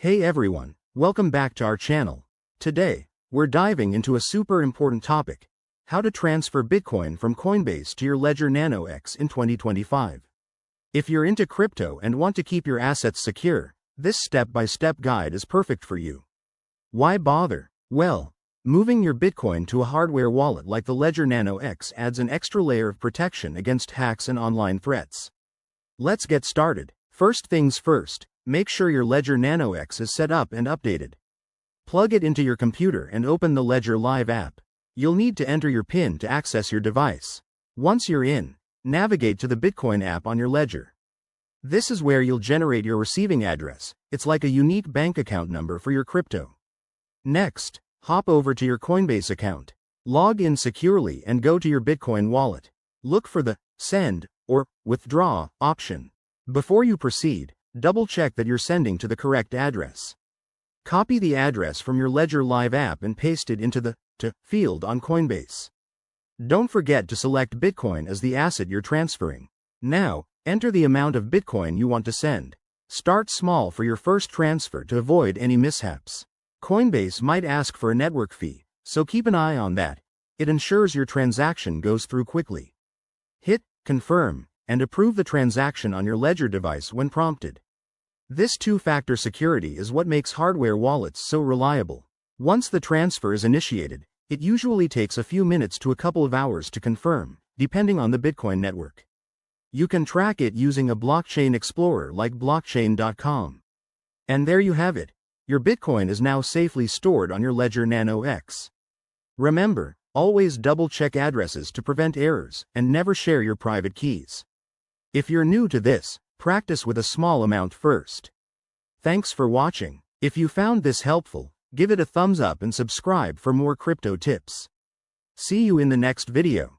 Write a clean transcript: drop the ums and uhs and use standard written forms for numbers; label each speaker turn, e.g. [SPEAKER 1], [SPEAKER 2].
[SPEAKER 1] Hey everyone, welcome back to our channel. Today, we're diving into a super important topic: how to transfer Bitcoin from Coinbase to your Ledger Nano X in 2025. If you're into crypto and want to keep your assets secure, this step-by-step guide is perfect for you. Why bother? Well, moving your Bitcoin to a hardware wallet like the Ledger Nano X adds an extra layer of protection against hacks and online threats. Let's get started. First things first, make sure your Ledger Nano X is set up and updated. Plug it into your computer and open the Ledger Live app. You'll need to enter your PIN to access your device. Once you're in, navigate to the Bitcoin app on your Ledger. This is where you'll generate your receiving address. It's like a unique bank account number for your crypto. Next, hop over to your Coinbase account. Log in securely and go to your Bitcoin wallet. Look for the Send or Withdraw option. Before you proceed, double-check that you're sending to the correct address. Copy the address from your Ledger Live app and paste it into the To field on Coinbase. Don't forget to select Bitcoin as the asset you're transferring. Now, enter the amount of Bitcoin you want to send. Start small for your first transfer to avoid any mishaps. Coinbase might ask for a network fee, so keep an eye on that. It ensures your transaction goes through quickly. Hit Confirm and approve the transaction on your Ledger device when prompted. This two-factor security is what makes hardware wallets so reliable. Once the transfer is initiated, it usually takes a few minutes to a couple of hours to confirm, depending on the Bitcoin network. You can track it using a blockchain explorer like blockchain.com. And there you have it. Your Bitcoin is now safely stored on your Ledger Nano X. Remember, always double-check addresses to prevent errors, and never share your private keys. If you're new to this, practice with a small amount first. Thanks for watching. If you found this helpful, give it a thumbs up and subscribe for more crypto tips. See you in the next video.